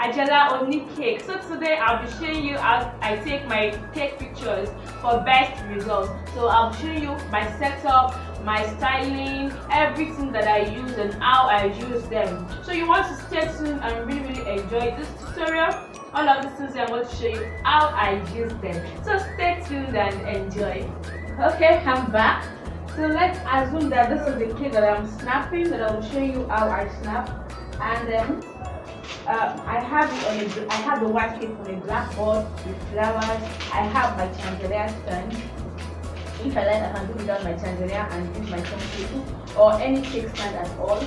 Ajala only cake. So today I'll be showing you how I take my cake pictures for best results. So I'll show you my setup, my styling, everything that I use and how I use them. So you want to stay tuned and really enjoy this tutorial. All of these things I'm going to show you how I use them. So stay tuned and enjoy. Okay, I'm back. So let's assume that this is the cake that I'm snapping, that I will show you how I snap. And then I have the white cake on a blackboard with flowers. I have my chandelier stand. If I like, I can do without my chandelier and use my phone table or any cake stand at all.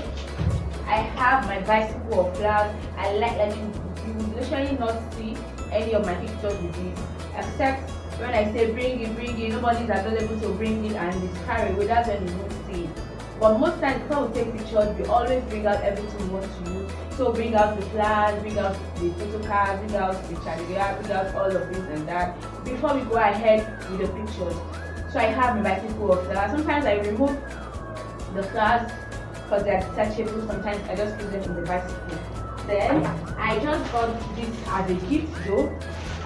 I have my bicycle of flowers. I like that you will literally not see any of my pictures with these, except when I say bring it, nobody is available to bring it and it's carried away. That's when you won't see it. But most times before we take pictures, we always bring out everything we want to use. So bring out the flowers, bring out the photo card, bring out the chandelier, bring out all of this and that before we go ahead with the pictures. So I have my bicycle of flowers. Sometimes I remove the flowers because they are detachable. Sometimes I just use them in the bicycle. Then I just got this as a gift though,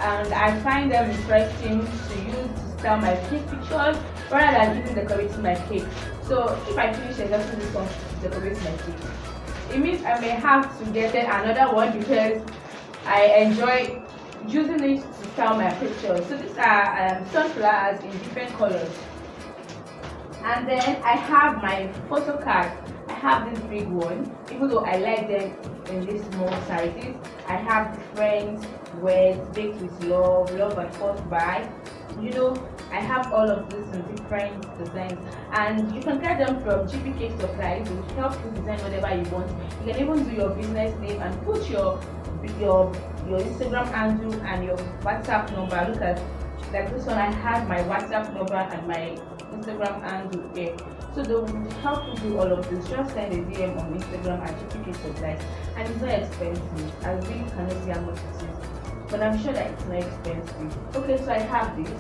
and I find them interesting to use to style my cake pictures rather than even decorating my cake. So if I finish adjusting this one to decorate my cake, it means I may have to get another one because I enjoy using it to style my pictures. So these are sunflowers in different colors. And then I have my photo card. I have this big one, even though I like them in these small sizes. I have different words, baked with love, love at first bite. You know, I have all of this in different designs, and you can get them from GP Cake Supplies. It will help you design whatever you want. You can even do your business name and put your Instagram handle and your WhatsApp number. Look at like this one. I have my WhatsApp number and my Instagram handle here. So they will help you do all of this. Just send a DM on Instagram at GP Cake Supplies, and it's not expensive. I really cannot see how much it is, but I'm sure that it's not expensive. Okay, so I have this,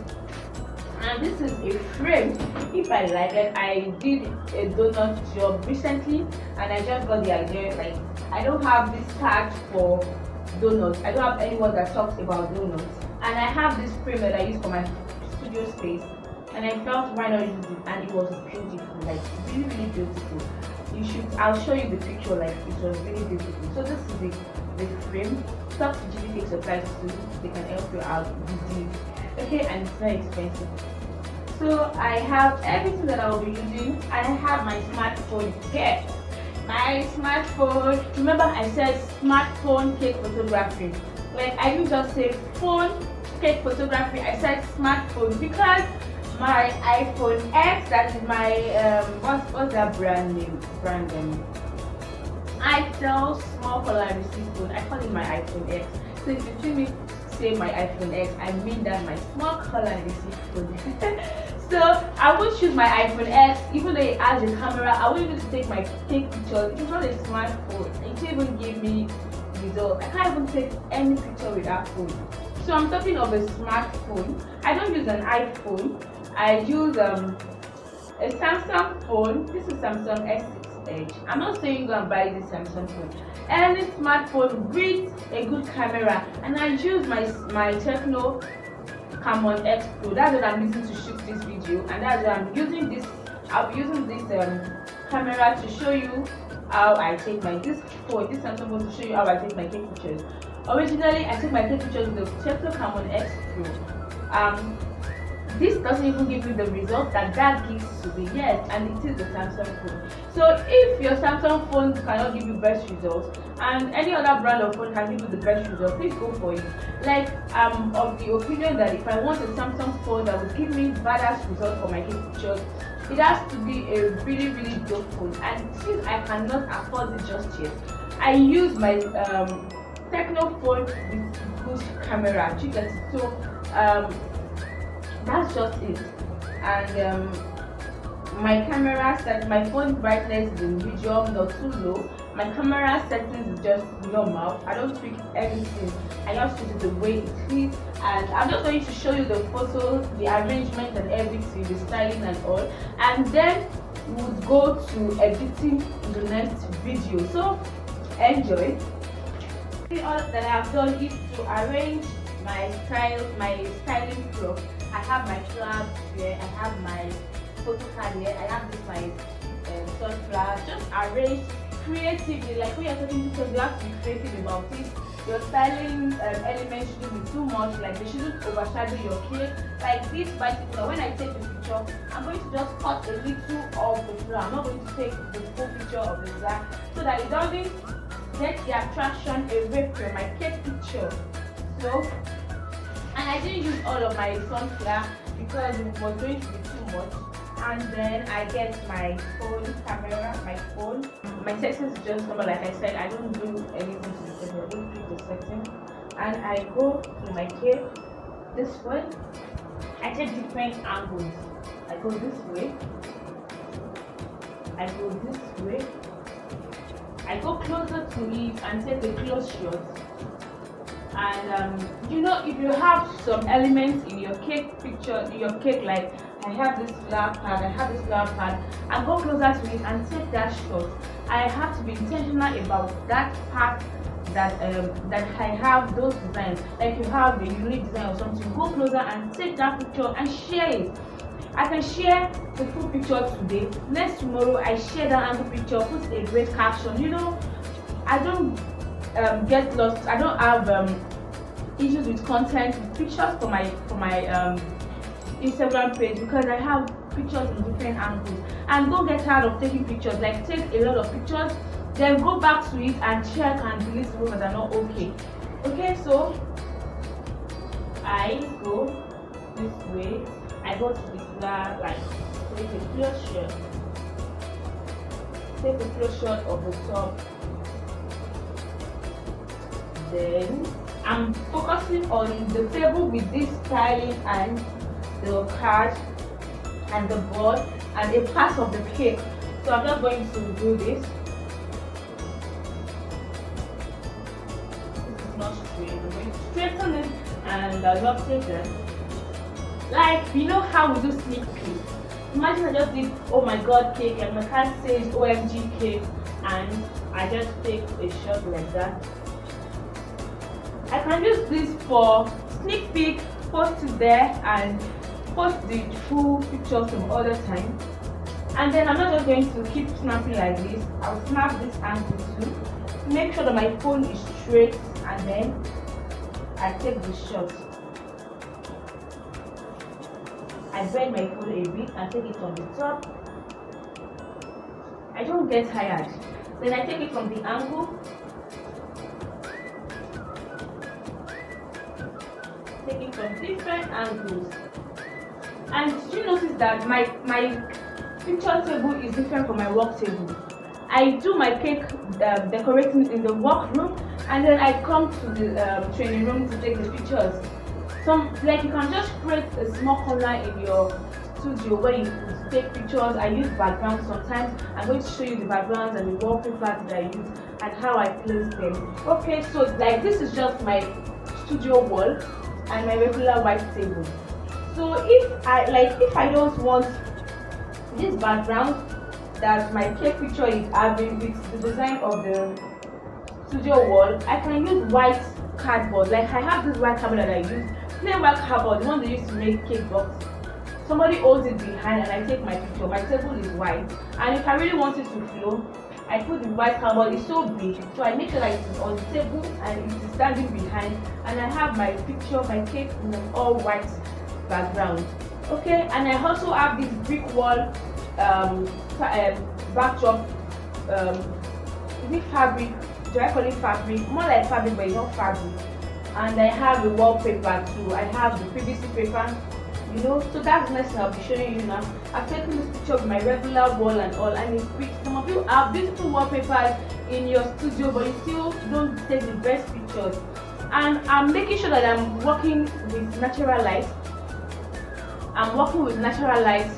and this is a frame. If I like it, I did a donut job recently, and I just got the idea. Like, I don't have this tag for donuts. I don't have anyone that talks about donuts, and I have this frame that I use for my studio space. And I felt why not use it, and it was beautiful, like really beautiful. You should, I'll show you the picture, like it was really beautiful. So this is the frame. Talk to GP Cake Supplies too, they can help you out with it. Okay, and it's very expensive. So I have everything that I will be using, and I have my smartphone here. My smartphone, remember I said smartphone cake photography. Like, I didn't just say phone cake photography, I said smartphone because my iPhone X, that is my what's that brand name? iTel small color and receive phone. I call it my iPhone X. So if you see me say my iPhone X, I mean that my small color and receive phone. So I would choose my iPhone X, even though it has a camera. I wouldn't able to take my cake pictures. It's not a smartphone. It can't even give me results. I can't even take any picture with that phone. So I'm talking of a smartphone. I don't use an iPhone. I use a Samsung phone. This is Samsung S6 Edge. I'm not saying you go and buy this Samsung phone. Any smartphone with a good camera, and I use my Techno Camon X Pro. That's what I'm using to shoot this video, and that's what I'm using this. I'll be using this camera to show you how I take this Samsung phone to show you how I take my cake pictures. Originally, I took my cake pictures with the Techno Camon X Pro. This doesn't even give you the result that gives to the yes, and it is the Samsung phone. So if your Samsung phone cannot give you best results, and any other brand of phone can give you the best results, please go for it. Like, I'm of the opinion that if I want a Samsung phone that will give me badass results for my cake pictures, it has to be a really dope phone. And since I cannot afford it just yet, I use my Techno phone with good camera. You get it? So that's just it. And my camera set, my phone brightness is in medium, not too low. My camera settings is just normal. I don't tweak anything. I just put it the way it is. And I'm just going to show you the photos, the arrangement and everything, the styling and all. And then we would go to editing in the next video. So enjoy. All that I have done is to arrange my styling props. I have my flags here, I have my photo card here, I have this my sunflower. Just arrange creatively. Like when you're taking pictures, you have to be creative about it. Your styling elements shouldn't be too much, like they shouldn't overshadow your cake. Like this bicycle, when I take the picture, I'm going to just cut a little of the flower. I'm not going to take the full picture of the flower so that it doesn't get the attraction away from my cake picture. So, and I didn't use all of my sunflower because it was going to be too much. And then I get my phone camera, my phone. My settings is just normal, like I said, I don't do anything to the setting, I don't tweak the setting. And I go to my cake, this way. I take different angles. I go this way. I go this way. I go closer to it and take a close shot. And you know, if you have some elements in your cake picture, in your cake, like I have this flower pad, I have this flower pad, I go closer to it and take that shot. I have to be intentional about that part that I have those designs. Like you have a unique design or something, go closer and take that picture and share it. I can share the full picture today. Next tomorrow, I share that angle picture, put a great caption. You know, I don't get lost. I don't have issues with content, with pictures for my Instagram page, because I have pictures in different angles. And don't get tired of taking pictures. Like take a lot of pictures, then go back to it and check and delete the ones that are not okay. Okay, so I go this way. I go to this flower, like take a close shot. Take a close shot of the top. Then I'm focusing on the table with this styling and the card and the board and a part of the cake. So I'm just going to do this. This is not straight. I'm going to straighten it and not take it. Like, you know how we do sneak peek. Imagine I just did oh my god cake and my card says OMG cake and I just take a shot like that. I can use this for sneak peek, post it there and post the full picture some other time. And then I'm not just going to keep snapping like this. I'll snap this angle too. Make sure that my phone is straight and then I take the shot. I bend my phone a bit and take it on the top. I don't get tired. Then I take it from the angle. Take it from different angles. And did you notice that my picture table is different from my work table? I do my cake decorating in the workroom and then I come to the training room to take the pictures. Like you can just create a small corner in your studio where you could take pictures. I use backgrounds sometimes. I'm going to show you the backgrounds and the wallpaper that I use and how I place them. Okay, so like this is just my studio wall and my regular white table. So if I don't want this background that my cake picture is having with the design of the studio wall, I can use white cardboard. Like I have this white cardboard that I use, plain white cardboard, the one they used to make cake box. Somebody holds it behind and I take my picture. My table is white, and if I really want it to flow, I put the white cardboard. It's so big, so I make sure that it is on the table and it is standing behind, and I have my picture, my cake in an all white background. Okay, and I also have this brick wall backdrop. Is it fabric? Do I call it fabric? More like fabric, but it's not fabric. And I have a wallpaper too. I have the PVC paper, you know. So that's the next thing I'll be showing you now. I've taken this picture of my regular wall and all, and it's pretty. Some of you have beautiful wallpapers in your studio, but you still don't take the best pictures. And I'm making sure that I'm working with natural light. I'm working with natural light,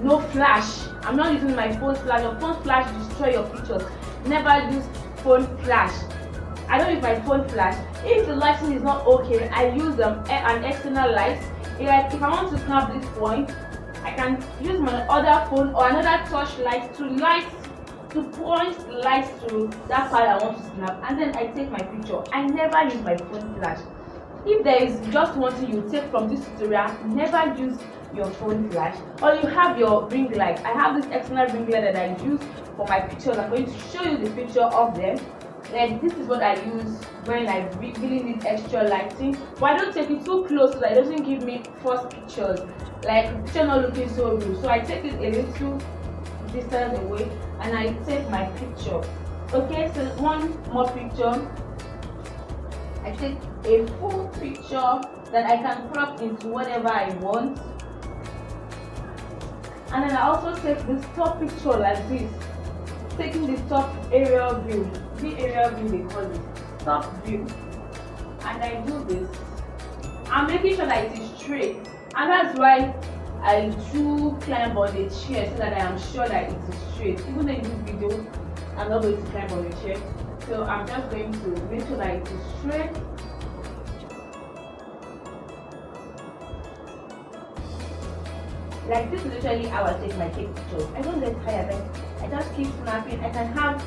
no flash. I'm not using my phone flash. Your phone flash destroy your pictures. Never use phone flash. I don't use my phone flash. If the lighting is not okay, I use an external light. Like if I want to snap this point, I can use my other phone or another torch light to light to point light to that part I want to snap, and then I take my picture. I never use my phone flash. If there is just one thing you take from this tutorial, never use your phone flash, or you have your ring light. I have this external ring light that I use for my pictures. I'm going to show you the picture of them. Like, this is what I use when I really need extra lighting, but I don't take it too close so that it doesn't give me false pictures, like the picture not looking so real. So I take it a little distance away and I take my picture. Okay, so one more picture. I take a full picture that I can crop into whatever I want, and then I also take this top picture like this, taking the top aerial view, the aerial view they call it, top view, and I do this. I'm making sure that it is straight, and that's why I do climb on the chair, so that I am sure that it is straight. Even in this video, I'm not going to climb on the chair, so I'm just going to make sure that it is straight. Like, this is literally how I take my cake pictures. I don't get tired. I just keep snapping. I can have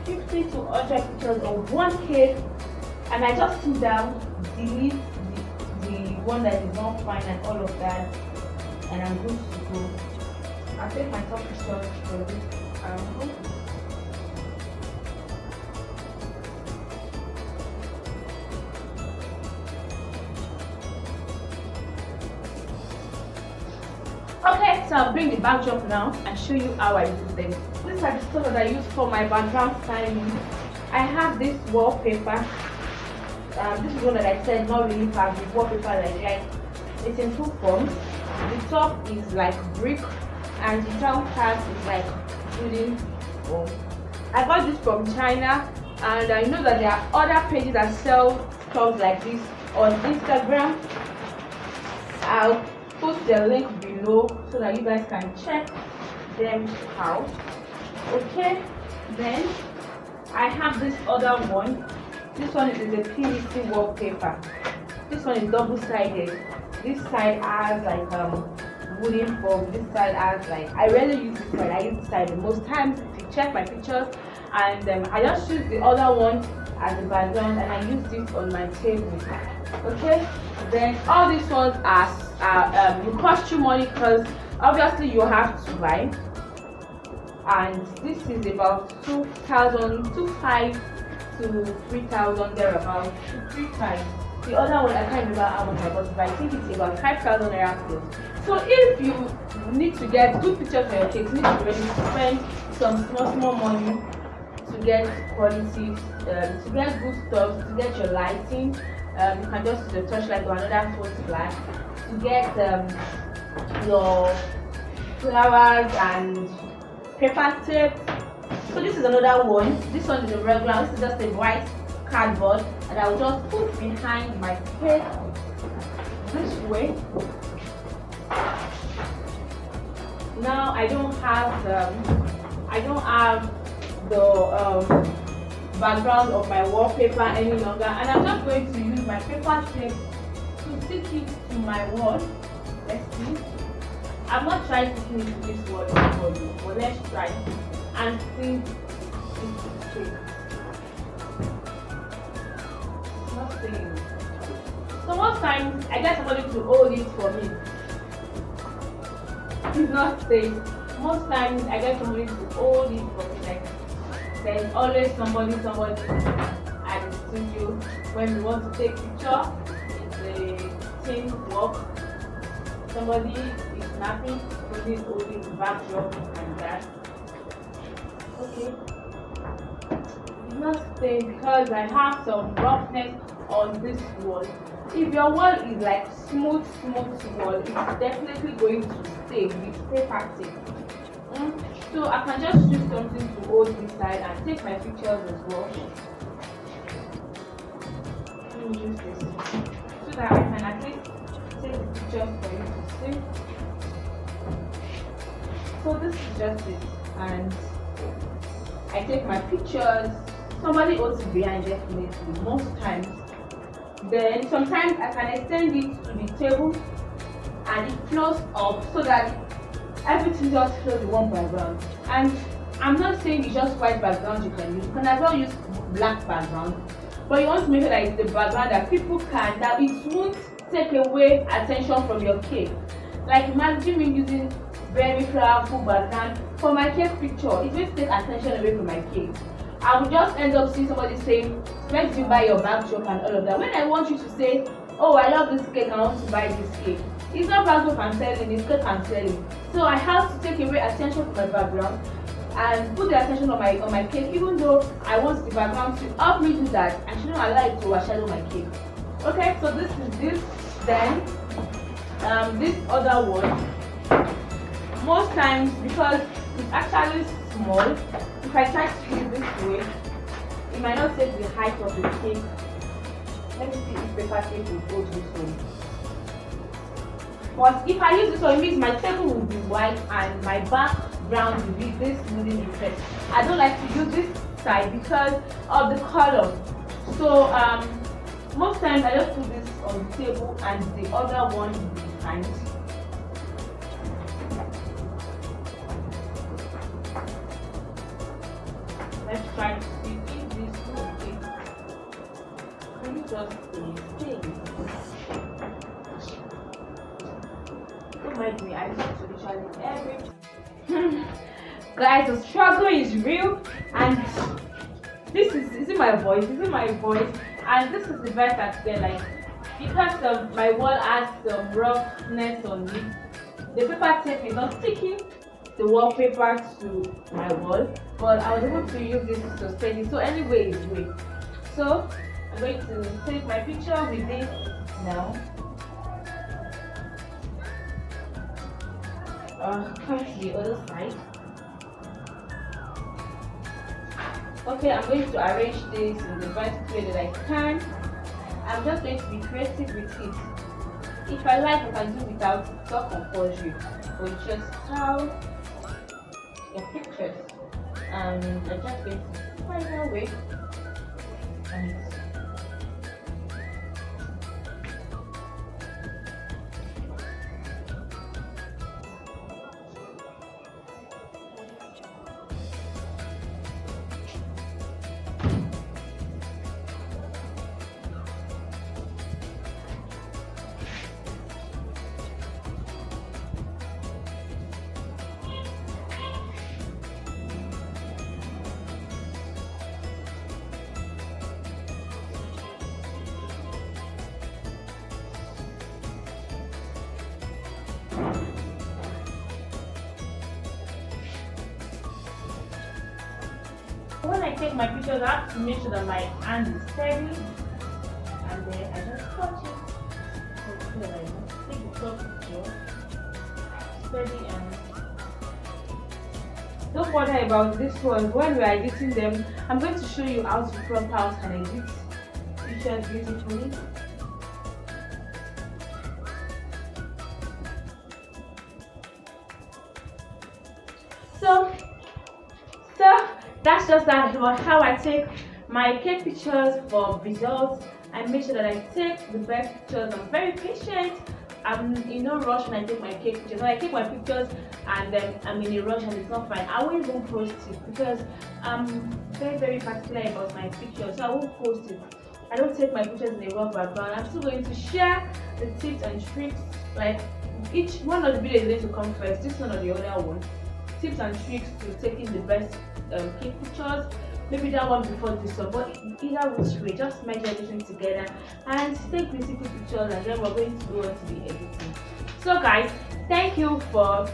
50 to 100 pictures of one cake, and I just sit down, delete the one that is not fine and all of that, and I'm good to go. I'll take my top pictures for this angle. Okay, so I'll bring the backdrop now and show you how I do them. These are the stuff that I use for my background styling. I have this wallpaper. This is one that I said not really fabric wallpaper that I like. It's in two forms. The top is like brick and the top part is like wooden foam. I got this from China, and I know that there are other pages that sell stuff like this on Instagram. I'll put the link below so that you guys can check them out. Okay, then I have this other one. This one is a PVC wallpaper. This one is double-sided. This side has like wooden foam. This side has like, I rarely use this side. I use this side most times to check my pictures, and I just use the other one as a background, and I use this on my table. Okay, then all these ones are will cost you money, because obviously you have to buy, and this is about 2,000, 2,500 to 3,000 thereabouts, 3,500. The other one I can't remember how much I bought, but I think it's about 5,000 naira close. So if you need to get good pictures for your cakes, you need to be ready to spend some small money to get quality, to get good stuff, to get your lighting. You can just use the torchlight or another phone flash to get your flowers and paper tape. So this is another one. This one is a regular. This is just a white cardboard, and I will just put behind my cake this way. Now I don't have the background of my wallpaper any longer, and I'm just going to use my paper tape to stick it to my wall. Let's see. I'm not trying to stick it to this wall for you, but let's try and see if it's straight. It's not staying. So most times I get somebody to hold it for me. It's not staying. Most times I get somebody to hold it for me. Like, there's always somebody at the studio when we want to take picture. It's a team work. Somebody is snapping, somebody is holding the backdrop and that. Okay. It's not staying because I have some roughness on this wall. If your wall is like smooth wall, it's definitely going to stay with paper tape. So I can just use something to hold this side and take my pictures as well. Let me use this so that I can at least take the pictures for you to see. So this is just it, and I take my pictures. Somebody holds it behind, definitely, most times. Then sometimes I can extend it to the table and it flows up so that everything just flows in one background. And I'm not saying it's just white background you can use. You can as well use black background, but you want to make sure that it's the background that people can, that it won't take away attention from your cake. Like imagine me using very colorful background for my cake picture. It will take attention away from my cake. I will just end up seeing somebody saying, where did you buy your backdrop and all of that, when I want you to say, oh, I love this cake, I want to buy this cake. It's not backdrop I'm selling, it's cake I'm selling. So I have to take away attention from my background and put the attention on my cake, even though I want the background to help me do that. I shouldn't allow it to overshadow my cake. Okay, so this is this. Then this other one, most times because it's actually small, if I try to use this way, it might not take the height of the cake. Let me see if paper tape will go this way. But if I use this one, it means my table will be white and my background will be this wooden effect. I don't like to use this side because of the color. So most times I just put this on the table and the other one will be behind. Let's try to see if this will fit. Can you just stay? Don't mind me, I have to literally everything. Guys, the struggle is real, and this is in my voice. This is my voice, and this is the best I feel like, because my wall has some roughness on it. The paper tape is not sticking the wallpaper to my wall, but I was able to use this to sustain it. So anyway, it's great. So I'm going to take my picture with this now. Come to the other side. Okay, I'm going to arrange this in the best way that I can. I'm just going to be creative with it. If I like, I can do without, it's not compulsory, but just how your pictures. And I'm just going to find a way. And when I take my pictures, I have to make sure that my hand is steady, and then I just touch it. So I take the top picture, steady, and don't bother about this one. When we are editing them, I'm going to show you how to crop out and edit pictures beautifully. So that's just how I take my cake pictures for results. I make sure that I take the best pictures. I'm very patient. I'm in no rush when I take my cake pictures. When I take my pictures and then I'm in a rush and it's not fine, I won't even post it because I'm very particular about my pictures. So I won't post it. I don't take my pictures in a rough background. I'm still going to share the tips and tricks. Like each one of the videos is going to come first. This one or the other one. Tips and tricks to taking the best cake pictures. Maybe that one before this one, but either which way, just measure everything together and take beautiful pictures, and then we're going to go on to the editing. So guys, thank you for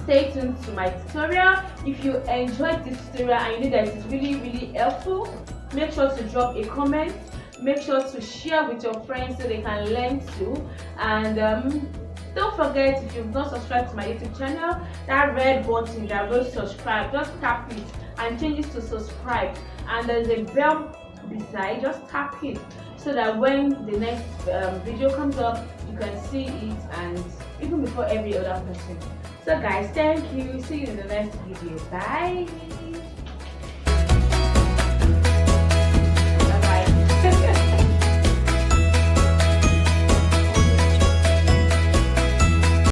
staying tuned to my tutorial. If you enjoyed this tutorial and you know that it's really helpful, make sure to drop a comment, make sure to share with your friends so they can learn too, and don't forget, if you've not subscribed to my YouTube channel, that red button that will subscribe, just tap it and change it to subscribe, and there's a bell beside, just tap it so that when the next video comes up, you can see it, and even before every other person. So guys, thank you, see you in the next video. Bye.